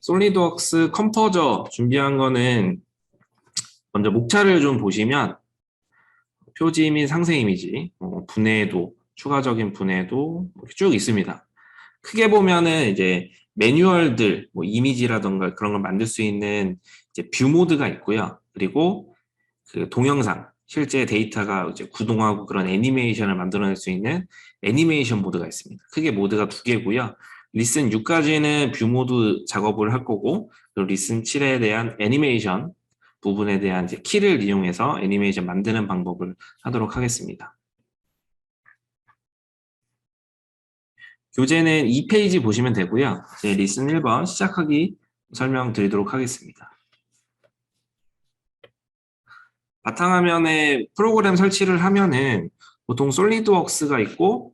솔리드웍스 컴포저 준비한 거는 먼저 목차를 좀 보시면 표지 및 상세 이미지, 분해도, 추가적인 분해도 이렇게 쭉 있습니다. 크게 보면은 이제 매뉴얼들, 이미지라던가 그런 걸 만들 수 있는 이제 뷰 모드가 있고요. 그리고 그 동영상, 실제 데이터가 이제 구동하고 그런 애니메이션을 만들어낼 수 있는 애니메이션 모드가 있습니다. 크게 모드가 두 개고요. 리슨 6까지는 뷰 모드 작업을 할 거고, 그리고 리슨 7에 대한 애니메이션 부분에 대한 이제 키를 이용해서 애니메이션 만드는 방법을 하도록 하겠습니다. 교재는 2페이지 보시면 되고요. 이제 리슨 1번 시작하기 설명드리도록 하겠습니다. 바탕화면에 프로그램 설치를 하면은 보통 솔리드웍스가 있고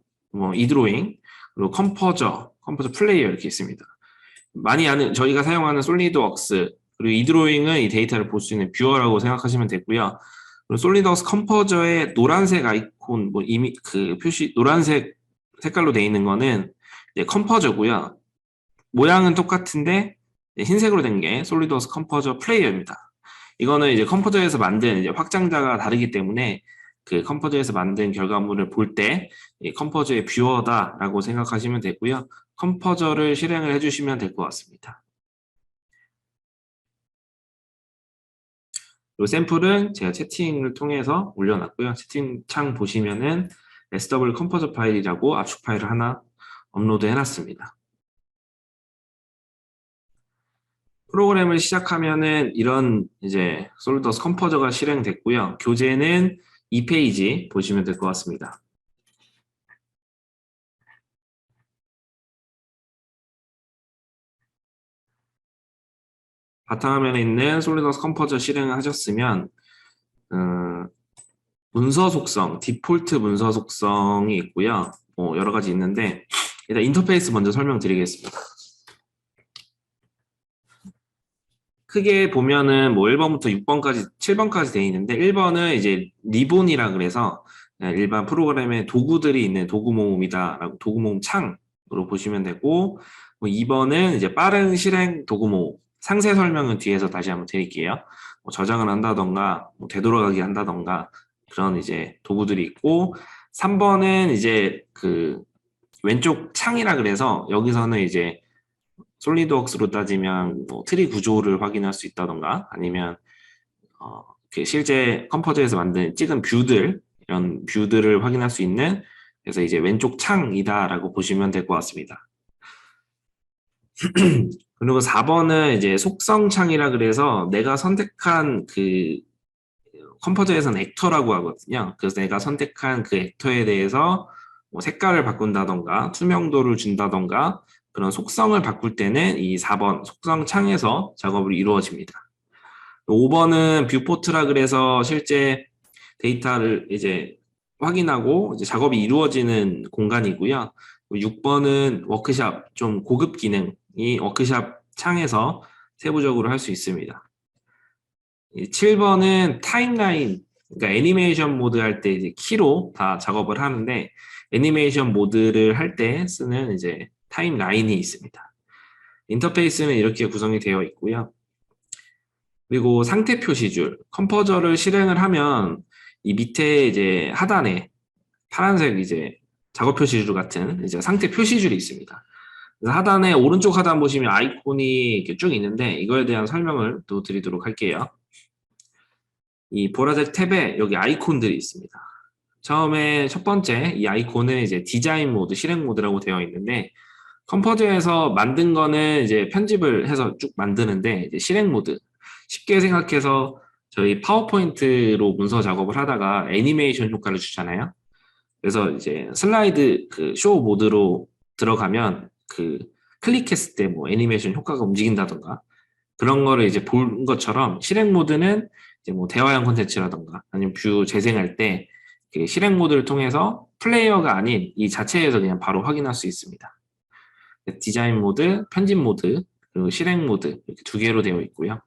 이드로잉, 그리고 컴포저 플레이어 이렇게 있습니다. 많이 아는 저희가 사용하는 솔리드웍스 그리고 이드로잉은 이 데이터를 볼 수 있는 뷰어라고 생각하시면 되고요. 그리고 솔리드웍스 컴포저의 노란색 아이콘 이미 그 표시 노란색 색깔로 되어 있는 거는 이제 컴포저고요. 모양은 똑같은데 흰색으로 된 게 솔리드웍스 컴포저 플레이어입니다. 이거는 이제 컴포저에서 만든 이제 확장자가 다르기 때문에 그 컴포저에서 만든 결과물을 볼 때 이 컴포저의 뷰어다라고 생각하시면 되고요. 컴포저를 실행을 해주시면 될 것 같습니다. 이 샘플은 제가 채팅을 통해서 올려놨고요. 채팅창 보시면은 SW 컴포저 파일이라고 압축 파일을 하나 업로드 해놨습니다. 프로그램을 시작하면은 이런 이제 솔리드웍스 컴포저가 실행됐고요. 교재는 2페이지 보시면 될 것 같습니다. 바탕화면에 있는 솔리드웍스 컴포저 실행을 하셨으면 문서 속성, 디폴트 문서 속성이 있고요. 여러 가지 있는데 일단 인터페이스 먼저 설명드리겠습니다. 크게 보면은 1번부터 6번까지, 7번까지 되어 있는데 1번은 이제 리본이라 그래서 일반 프로그램에 도구들이 있는 도구 모음이다라고 도구 모음 창으로 보시면 되고 2번은 이제 빠른 실행 도구 모음 상세 설명은 뒤에서 다시 한번 드릴게요. 저장을 한다던가 되돌아가기 한다던가 그런 이제 도구들이 있고 3번은 이제 그 왼쪽 창이라 그래서 여기서는 이제 솔리드웍스로 따지면 트리 구조를 확인할 수 있다던가 아니면 실제 컴포저에서 만든 찍은 뷰들 이런 뷰들을 확인할 수 있는 그래서 이제 왼쪽 창이다라고 보시면 될 것 같습니다. 그리고 4번은 이제 속성 창이라 그래서 내가 선택한 그 컴포저에서는 액터라고 하거든요. 그래서 내가 선택한 그 액터에 대해서 색깔을 바꾼다던가 투명도를 준다던가 그런 속성을 바꿀 때는 이 4번 속성 창에서 작업을 이루어집니다. 5번은 뷰포트라 그래서 실제 데이터를 이제 확인하고 이제 작업이 이루어지는 공간이고요. 6번은 워크샵 좀 고급 기능이 워크샵 창에서 세부적으로 할 수 있습니다. 7번은 타임라인, 그러니까 애니메이션 모드 할 때 이제 키로 다 작업을 하는데 애니메이션 모드를 할 때 쓰는 이제 타임라인이 있습니다. 인터페이스는 이렇게 구성이 되어 있고요. 그리고 상태 표시줄, 컴포저를 실행을 하면 이 밑에 이제 하단에 파란색 이제 작업 표시줄 같은 이제 상태 표시줄이 있습니다. 그래서 하단에 오른쪽 하단 보시면 아이콘이 이렇게 쭉 있는데 이거에 대한 설명을 또 드리도록 할게요. 이 보라색 탭에 여기 아이콘들이 있습니다. 처음에 첫 번째 이 아이콘은 이제 디자인 모드, 실행 모드라고 되어 있는데 컴포저에서 만든 거는 이제 편집을 해서 쭉 만드는데 이제 실행 모드 쉽게 생각해서 저희 파워포인트로 문서 작업을 하다가 애니메이션 효과를 주잖아요. 그래서 이제 슬라이드 그 쇼 모드로 들어가면 그 클릭했을 때 뭐 애니메이션 효과가 움직인다던가 그런 거를 이제 본 것처럼 실행 모드는 이제 뭐 대화형 콘텐츠라던가 아니면 뷰 재생할 때 그 실행 모드를 통해서 플레이어가 아닌 이 자체에서 그냥 바로 확인할 수 있습니다. 디자인 모드, 편집 모드, 그리고 실행 모드 이렇게 두 개로 되어 있고요.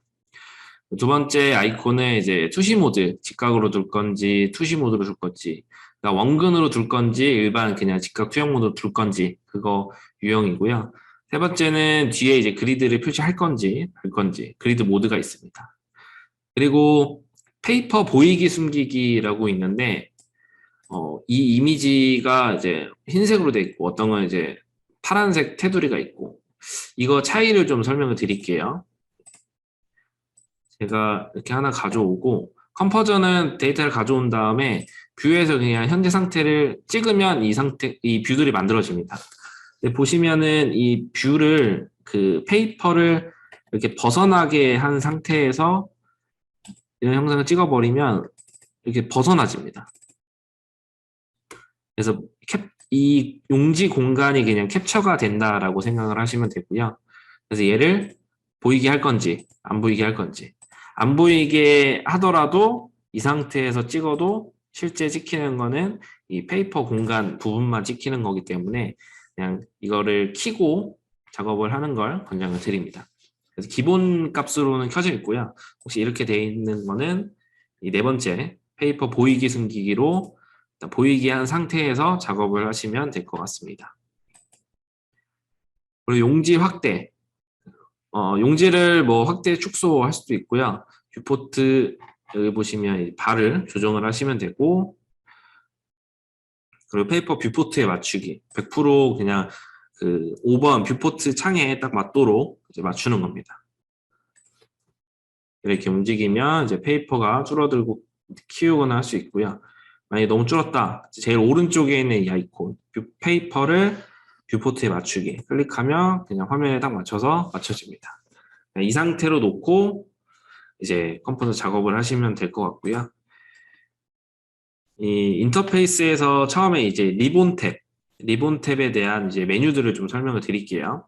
두 번째 아이콘은 이제 투시 모드, 직각으로 둘 건지 투시 모드로 둘 건지 그러니까 원근으로 둘 건지 일반 그냥 직각 투영 모드로 둘 건지 그거 유형이고요. 세 번째는 뒤에 이제 그리드를 표시할 건지 말 건지 그리드 모드가 있습니다. 그리고 페이퍼 보이기 숨기기라고 있는데 이 이미지가 이제 흰색으로 돼 있고 어떤 건 이제 파란색 테두리가 있고 이거 차이를 좀 설명을 드릴게요. 제가 이렇게 하나 가져오고 컴포저는 데이터를 가져온 다음에 뷰에서 그냥 현재 상태를 찍으면 이 뷰들이 만들어집니다. 근데 보시면은 이 뷰를 그 페이퍼를 이렇게 벗어나게 한 상태에서 이런 형상을 찍어버리면 이렇게 벗어나집니다. 그래서 이 용지 공간이 그냥 캡처가 된다라고 생각을 하시면 되고요. 그래서 얘를 보이게 할 건지 안 보이게 할 건지 안 보이게 하더라도 이 상태에서 찍어도 실제 찍히는 거는 이 페이퍼 공간 부분만 찍히는 거기 때문에 그냥 이거를 켜고 작업을 하는 걸 권장을 드립니다. 그래서 기본 값으로는 켜져 있고요. 혹시 이렇게 되어 있는 거는 이 네 번째 페이퍼 보이기 숨기기로 보이게 한 상태에서 작업을 하시면 될 것 같습니다. 그리고 용지 확대. 용지를 뭐 확대 축소할 수도 있고요. 뷰포트 여기 보시면 발을 조정을 하시면 되고 그리고 페이퍼 뷰포트에 맞추기 100% 그냥 그 5번 뷰포트 창에 딱 맞도록 이제 맞추는 겁니다. 이렇게 움직이면 이제 페이퍼가 줄어들고 키우거나 할 수 있고요. 만약에 너무 줄었다. 제일 오른쪽에 있는 이 아이콘 페이퍼를 뷰포트에 맞추기 클릭하면 그냥 화면에 딱 맞춰서 맞춰집니다. 이 상태로 놓고 이제 컴포저 작업을 하시면 될 것 같고요. 이 인터페이스에서 처음에 이제 리본 탭에 대한 이제 메뉴들을 좀 설명을 드릴게요.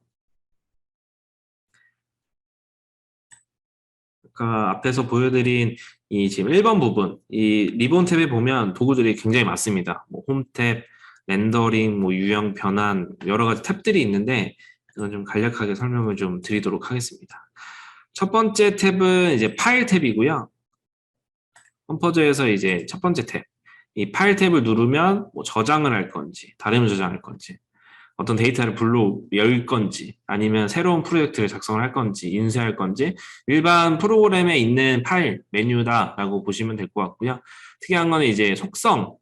아까 앞에서 보여드린 이 지금 1번 부분, 이 리본 탭에 보면 도구들이 굉장히 많습니다. 뭐 홈탭, 렌더링, 뭐 유형 변환, 여러 가지 탭들이 있는데 이건 좀 간략하게 설명을 좀 드리도록 하겠습니다. 첫 번째 탭은 이제 파일 탭이고요. 컴포저에서 이제 첫 번째 탭. 이 파일 탭을 누르면 뭐 저장을 할 건지, 다름을 저장할 건지, 어떤 데이터를 불러 열 건지, 아니면 새로운 프로젝트를 작성을 할 건지, 인쇄할 건지, 일반 프로그램에 있는 파일 메뉴다라고 보시면 될 것 같고요. 특이한 거는 이제 속성.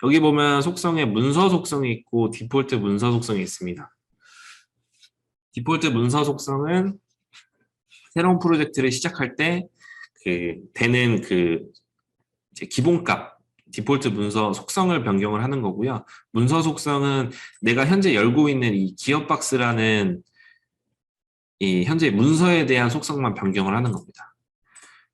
여기 보면 속성에 문서 속성이 있고, 디폴트 문서 속성이 있습니다. 디폴트 문서 속성은 새로운 프로젝트를 시작할 때 되는 이제 기본값, 디폴트 문서 속성을 변경을 하는 거고요. 문서 속성은 내가 현재 열고 있는 이 기어박스라는 이 현재 문서에 대한 속성만 변경을 하는 겁니다.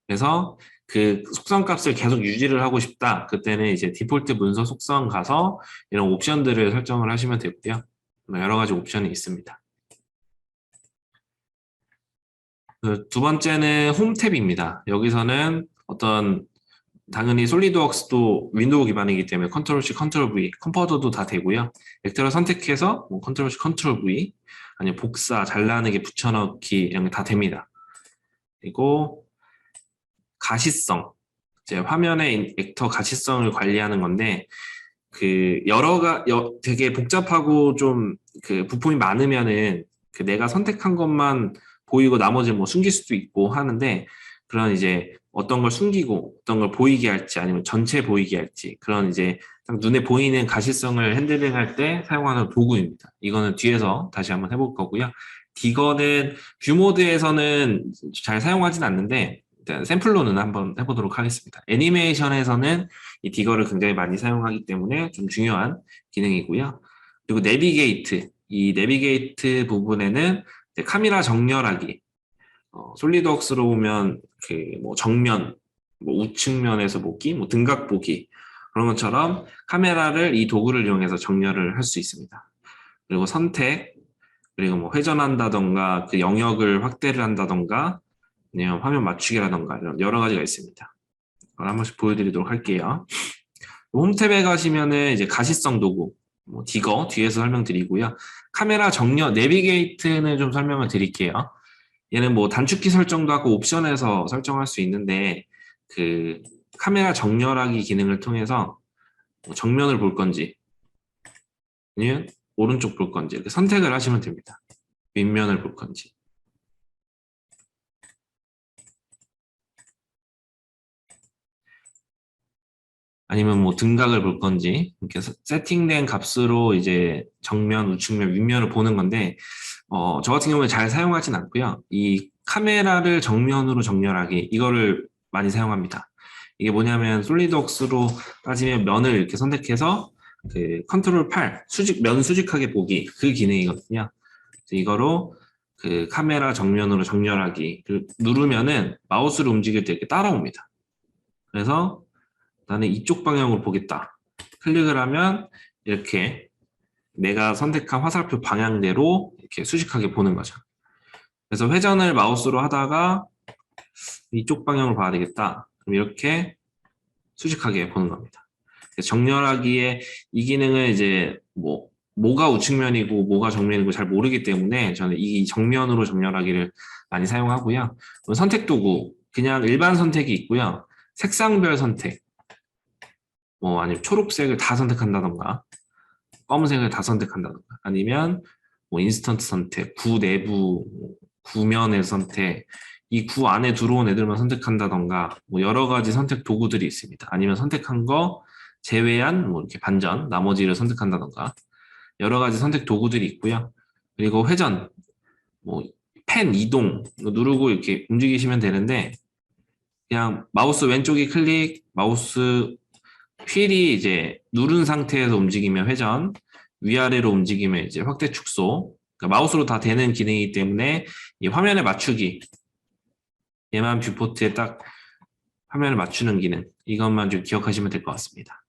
그래서 그 속성 값을 계속 유지를 하고 싶다. 그때는 이제 디폴트 문서 속성 가서 이런 옵션들을 설정을 하시면 되고요. 여러 가지 옵션이 있습니다. 두 번째는 홈 탭입니다. 여기서는 당연히 솔리드웍스도 윈도우 기반이기 때문에 컨트롤 C, 컨트롤 V, 컴포저도 다 되고요. 벡터를 선택해서 뭐 컨트롤 C, 컨트롤 V, 아니면 복사, 잘라내기, 붙여넣기 이런 게 다 됩니다. 그리고 가시성, 이제 화면의 벡터 가시성을 관리하는 건데 되게 복잡하고 좀 부품이 많으면은 내가 선택한 것만 보이고 나머지 뭐 숨길 수도 있고 하는데 그런 이제 어떤 걸 숨기고 어떤 걸 보이게 할지 아니면 전체 보이게 할지 그런 이제 딱 눈에 보이는 가시성을 핸들링할 때 사용하는 도구입니다. 이거는 뒤에서 다시 한번 해볼 거고요. 디거는 뷰 모드에서는 잘 사용하진 않는데 일단 샘플로는 한번 해보도록 하겠습니다. 애니메이션에서는 이 디거를 굉장히 많이 사용하기 때문에 좀 중요한 기능이고요. 그리고 내비게이트, 이 내비게이트 부분에는 카메라 정렬하기, 솔리드웍스로 보면 뭐 정면, 뭐 우측면에서 보기, 뭐 등각 보기 그런 것처럼 카메라를 이 도구를 이용해서 정렬을 할 수 있습니다. 그리고 선택, 그리고 뭐 회전한다던가 그 영역을 확대를 한다던가 아니면 화면 맞추기라던가 이런 여러 가지가 있습니다. 그걸 한 번씩 보여드리도록 할게요. 홈탭에 가시면은 이제 가시성 도구, 뭐 디거 뒤에서 설명드리고요. 카메라 정렬, 내비게이트는 좀 설명을 드릴게요. 얘는 뭐 단축키 설정도 하고 옵션에서 설정할 수 있는데 카메라 정렬하기 기능을 통해서 뭐 정면을 볼 건지 아니면 오른쪽 볼 건지 이렇게 선택을 하시면 됩니다. 윗면을 볼 건지. 아니면 뭐 등각을 볼 건지 이렇게 세팅된 값으로 이제 정면, 우측면, 윗면을 보는 건데 저 같은 경우에 잘 사용하진 않고요. 이 카메라를 정면으로 정렬하기 이거를 많이 사용합니다. 이게 뭐냐면 솔리드웍스로 따지면 면을 이렇게 선택해서 그 컨트롤 8 면 수직하게 보기 그 기능이거든요. 그래서 이거로 그 카메라 정면으로 정렬하기 누르면은 마우스를 움직일 때 이렇게 따라옵니다. 그래서 나는 이쪽 방향으로 보겠다. 클릭을 하면 이렇게 내가 선택한 화살표 방향대로 이렇게 수직하게 보는 거죠. 그래서 회전을 마우스로 하다가 이쪽 방향으로 봐야 되겠다. 그럼 이렇게 수직하게 보는 겁니다. 정렬하기에 이 기능은 이제 뭐가 우측면이고 뭐가 정면이고 잘 모르기 때문에 저는 이 정면으로 정렬하기를 많이 사용하고요. 선택 도구 그냥 일반 선택이 있고요. 색상별 선택 아니면 초록색을 다 선택한다던가 검은색을 다 선택한다던가 아니면 인스턴트 선택, 구 내부, 구면의 선택, 이 구 안에 들어온 애들만 선택한다던가 여러 가지 선택 도구들이 있습니다. 아니면 선택한 거 제외한 이렇게 반전, 나머지를 선택한다던가 여러 가지 선택 도구들이 있고요. 그리고 회전, 펜 이동 누르고 이렇게 움직이시면 되는데 그냥 마우스 왼쪽이 클릭, 마우스 휠이 이제 누른 상태에서 움직이면 회전, 위아래로 움직이면 이제 확대 축소. 그러니까 마우스로 다 되는 기능이기 때문에 이 화면에 맞추기, 얘만 뷰포트에 딱 화면을 맞추는 기능, 이것만 좀 기억하시면 될 것 같습니다.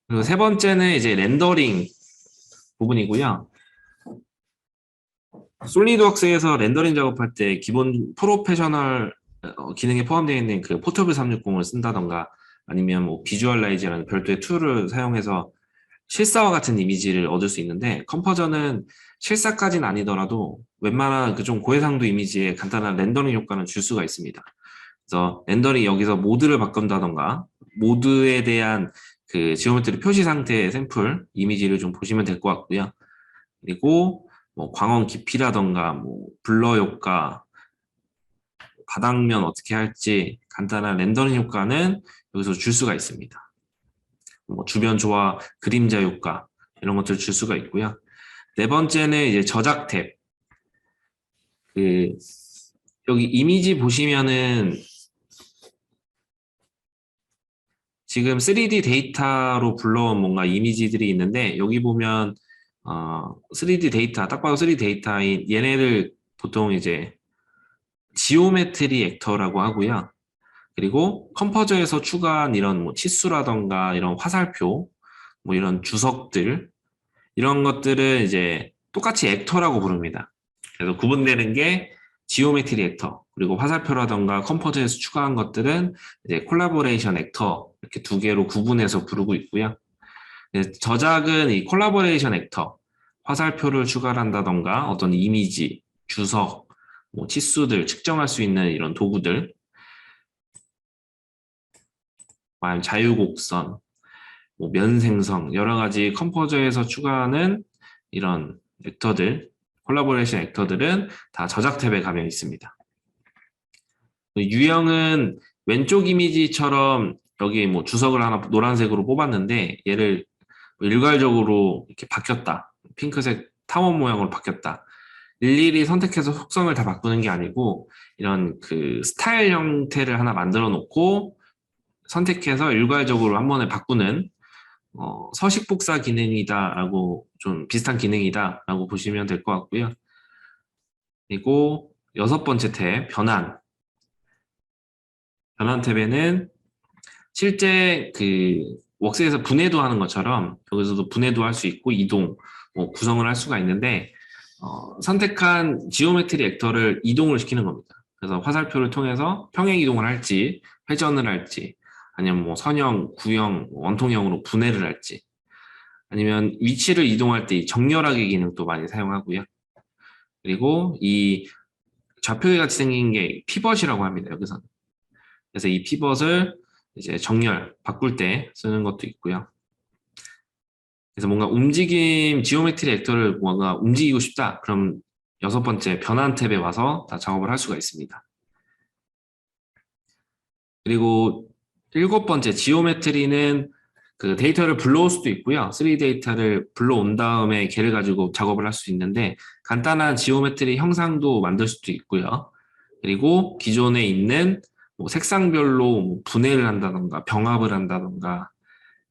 그리고 세 번째는 이제 렌더링 부분이고요. 솔리드웍스에서 렌더링 작업할 때 기본 프로페셔널 기능에 포함되어 있는 그 포터블 360을 쓴다던가 아니면 비주얼라이즈라는 별도의 툴을 사용해서 실사와 같은 이미지를 얻을 수 있는데 컴포저는 실사까지는 아니더라도 웬만한 그 좀 고해상도 이미지에 간단한 렌더링 효과는 줄 수가 있습니다. 그래서 렌더링 여기서 모드를 바꾼다던가 모드에 대한 그 지오메트리 표시 상태의 샘플 이미지를 좀 보시면 될 것 같고요. 그리고 광원 깊이라던가 블러 효과 바닥면 어떻게 할지 간단한 렌더링 효과는 여기서 줄 수가 있습니다. 주변 조화, 그림자 효과 이런 것들을 줄 수가 있고요. 네 번째는 이제 저작 탭. 여기 이미지 보시면은 지금 3D 데이터로 불러온 뭔가 이미지들이 있는데 여기 보면 3D 데이터, 딱 봐도 3D 데이터인 얘네를 보통 이제 지오메트리 액터라고 하고요. 그리고 컴포저에서 추가한 이런 치수라던가 이런 화살표, 이런 주석들 이런 것들은 이제 똑같이 액터라고 부릅니다. 그래서 구분되는 게 지오메트리 액터 그리고 화살표라던가 컴포저에서 추가한 것들은 이제 콜라보레이션 액터 이렇게 두 개로 구분해서 부르고 있고요. 저작은 이 콜라보레이션 액터 화살표를 추가한다던가 어떤 이미지, 주석, 치수들 측정할 수 있는 이런 도구들 자유곡선, 면생성 여러 가지 컴포저에서 추가하는 이런 액터들 콜라보레이션 액터들은 다 저작 탭에 가면 있습니다. 유형은 왼쪽 이미지처럼 여기 주석을 하나 노란색으로 뽑았는데 얘를 일괄적으로 이렇게 바뀌었다. 핑크색 타원 모양으로 바뀌었다. 일일이 선택해서 속성을 다 바꾸는 게 아니고 이런 그 스타일 형태를 하나 만들어 놓고 선택해서 일괄적으로 한 번에 바꾸는 서식 복사 기능이다라고 좀 비슷한 기능이다라고 보시면 될 것 같고요. 그리고 여섯 번째 탭 변환. 변환 탭에는 실제 그 웍스에서 분해도 하는 것처럼 여기서도 분해도 할 수 있고 이동, 구성을 할 수가 있는데 선택한 지오메트리 액터를 이동을 시키는 겁니다. 그래서 화살표를 통해서 평행 이동을 할지 회전을 할지 아니면 선형, 구형, 원통형으로 분해를 할지 아니면 위치를 이동할 때 정렬하기 기능도 많이 사용하고요. 그리고 이 좌표계 같이 생긴 게 피벗이라고 합니다. 여기서는. 그래서 이 피벗을 이제 정렬, 바꿀 때 쓰는 것도 있고요. 그래서 뭔가 움직임 지오메트리 액터를 뭔가 움직이고 싶다. 그럼 6번째 변환 탭에 와서 다 작업을 할 수가 있습니다. 그리고 7번째 지오메트리는 그 데이터를 불러올 수도 있고요. 3D 데이터를 불러온 다음에 걔를 가지고 작업을 할 수 있는데 간단한 지오메트리 형상도 만들 수도 있고요. 그리고 기존에 있는 뭐 색상별로 뭐 분해를 한다던가 병합을 한다던가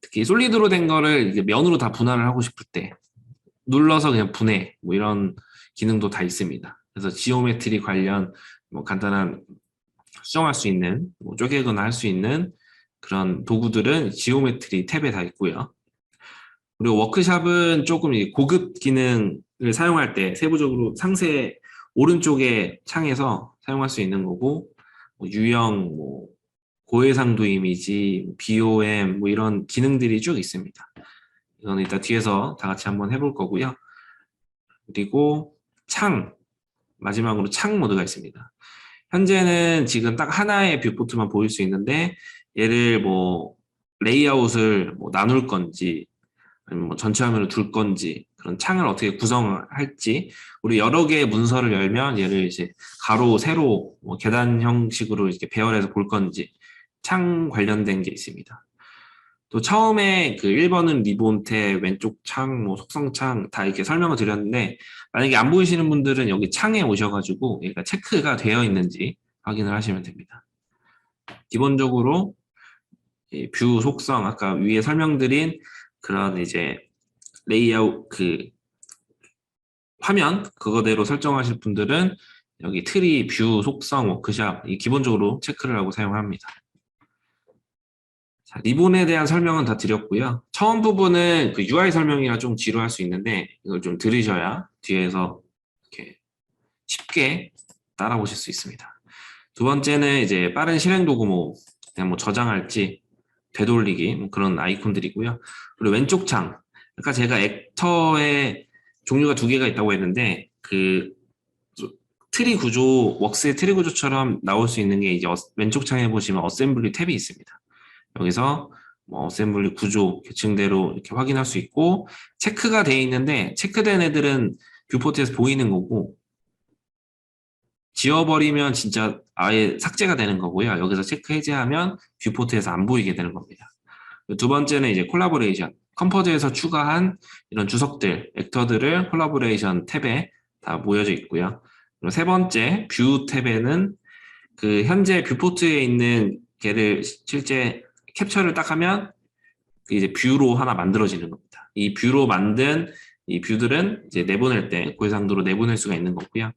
특히 솔리드로 된 거를 이제 면으로 다 분할을 하고 싶을 때 눌러서 그냥 분해 뭐 이런 기능도 다 있습니다. 그래서 지오메트리 관련 뭐 간단한 수정할 수 있는 뭐 쪼개거나 할 수 있는 그런 도구들은 지오메트리 탭에 다 있고요. 그리고 워크샵은 조금 고급 기능을 사용할 때 세부적으로 상세 오른쪽에 창에서 사용할 수 있는 거고 뭐 유형, 뭐 고해상도 이미지, BOM 뭐 이런 기능들이 쭉 있습니다. 이거는 이따 뒤에서 다 같이 한번 해볼 거고요. 그리고 창, 마지막으로 창 모드가 있습니다. 현재는 지금 딱 하나의 뷰포트만 보일 수 있는데 얘를 뭐 레이아웃을 뭐 나눌 건지 아니면 뭐 전체 화면을 둘 건지 그런 창을 어떻게 구성할지 우리 여러 개의 문서를 열면 얘를 이제 가로, 세로, 뭐 계단 형식으로 이렇게 배열해서 볼 건지 창 관련된 게 있습니다. 또 처음에 그 1번은 리본 탭, 왼쪽 창, 뭐 속성 창 다 이렇게 설명을 드렸는데 만약에 안 보이시는 분들은 여기 창에 오셔가지고 얘가 체크가 되어 있는지 확인을 하시면 됩니다. 기본적으로 이 뷰 속성 아까 위에 설명드린 그런 이제 레이아웃 그 화면 그거대로 설정하실 분들은 여기 트리, 뷰, 속성, 워크샵 이 기본적으로 체크를 하고 사용합니다. 자, 리본에 대한 설명은 다 드렸고요. 처음 부분은 그 UI 설명이라 좀 지루할 수 있는데 이걸 좀 들으셔야 뒤에서 이렇게 쉽게 따라 보실 수 있습니다. 두 번째는 이제 빠른 실행 도구 뭐 그냥 뭐 저장할지 되돌리기 뭐 그런 아이콘들이고요. 그리고 왼쪽 창 아까 제가 액터의 종류가 2개가 있다고 했는데 그 트리 구조 웍스의 트리 구조처럼 나올 수 있는 게 이제 왼쪽 창에 보시면 어셈블리 탭이 있습니다. 여기서 뭐 어셈블리 구조 계층대로 이렇게 확인할 수 있고 체크가 돼 있는데 체크된 애들은 뷰포트에서 보이는 거고 지워버리면 진짜 아예 삭제가 되는 거고요. 여기서 체크 해제하면 뷰포트에서 안 보이게 되는 겁니다. 두 번째는 이제 콜라보레이션. 컴포즈에서 추가한 이런 주석들, 액터들을 콜라보레이션 탭에 다 모여져 있고요. 그리고 세 번째, 뷰 탭에는 그 현재 뷰포트에 있는 걔를 실제 캡처를 딱 하면 이제 뷰로 하나 만들어지는 겁니다. 이 뷰로 만든 이 뷰들은 이제 내보낼 때 고해상도로 내보낼 수가 있는 거고요.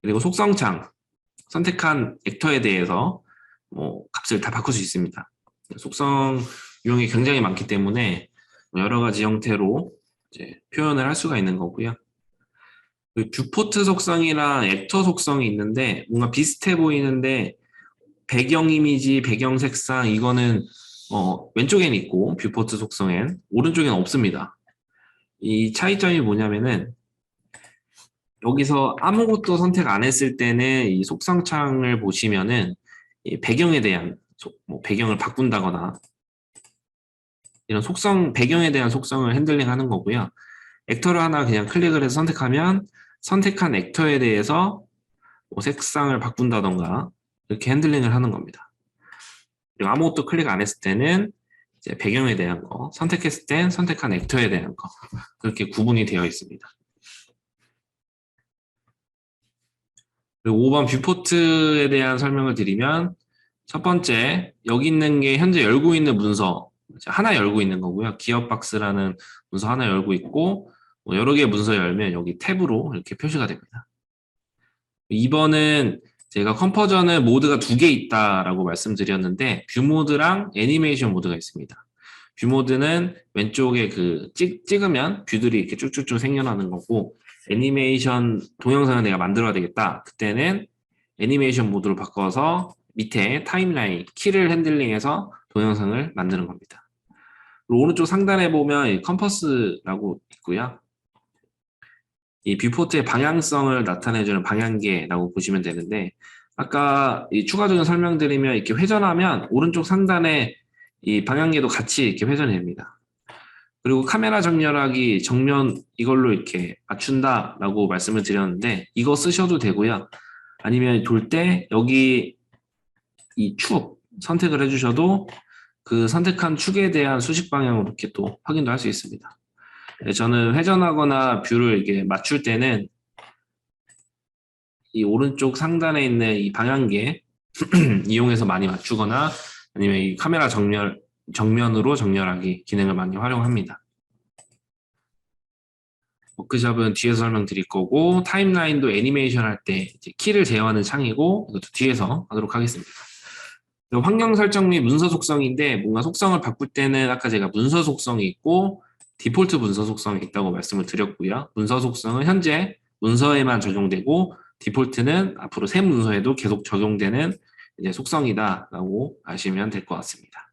그리고 속성창 선택한 액터에 대해서 뭐 값을 다 바꿀 수 있습니다. 속성 유형이 굉장히 많기 때문에 여러 가지 형태로 이제 표현을 할 수가 있는 거고요. 뷰포트 속성이랑 액터 속성이 있는데 뭔가 비슷해 보이는데 배경 이미지, 배경 색상 이거는 왼쪽엔 있고 뷰포트 속성엔 오른쪽엔 없습니다. 이 차이점이 뭐냐면은 여기서 아무것도 선택 안 했을 때는 이 속성 창을 보시면은 이 배경에 대한 뭐 배경을 바꾼다거나 이런 속성 배경에 대한 속성을 핸들링 하는 거고요. 액터를 하나 그냥 클릭을 해서 선택하면 선택한 액터에 대해서 뭐 색상을 바꾼다던가 이렇게 핸들링을 하는 겁니다. 그리고 아무것도 클릭 안 했을 때는 이제 배경에 대한 거, 선택했을 땐 선택한 액터에 대한 거 그렇게 구분이 되어 있습니다. 그리고 5번 뷰포트에 대한 설명을 드리면 첫 번째 여기 있는 게 현재 열고 있는 문서 하나 열고 있는 거고요. 기업박스라는 문서 하나 열고 있고 뭐 여러 개의 문서 열면 여기 탭으로 이렇게 표시가 됩니다. 2번은 제가 컴포저는 모드가 2개 있다라고 말씀드렸는데 뷰 모드랑 애니메이션 모드가 있습니다. 뷰 모드는 왼쪽에 그 찍으면 뷰들이 이렇게 쭉쭉쭉 생겨나는 거고 애니메이션 동영상을 내가 만들어야 되겠다. 그때는 애니메이션 모드로 바꿔서 밑에 타임라인 키를 핸들링해서 동영상을 만드는 겁니다. 그리고 오른쪽 상단에 보면 컴퍼스라고 있고요. 이 뷰포트의 방향성을 나타내주는 방향계라고 보시면 되는데 아까 이 추가적인 설명드리면 이렇게 회전하면 오른쪽 상단에 이 방향계도 같이 이렇게 회전이 됩니다. 그리고 카메라 정렬하기 정면 이걸로 이렇게 맞춘다라고 말씀을 드렸는데 이거 쓰셔도 되고요. 아니면 돌 때 여기 이 축 선택을 해주셔도 그 선택한 축에 대한 수직 방향으로 이렇게 또 확인도 할 수 있습니다. 네, 저는 회전하거나 뷰를 이렇게 맞출 때는 이 오른쪽 상단에 있는 이 방향계 이용해서 많이 맞추거나 아니면 이 카메라 정면으로 정렬하기 기능을 많이 활용합니다. 워크샵은 뒤에서 설명드릴 거고 타임라인도 애니메이션 할 때 키를 제어하는 창이고 이것도 뒤에서 하도록 하겠습니다. 환경 설정 및 문서 속성인데 뭔가 속성을 바꿀 때는 아까 제가 문서 속성이 있고 디폴트 문서 속성이 있다고 말씀을 드렸고요. 문서 속성은 현재 문서에만 적용되고 디폴트는 앞으로 새 문서에도 계속 적용되는 이제 속성이다라고 아시면 될 것 같습니다.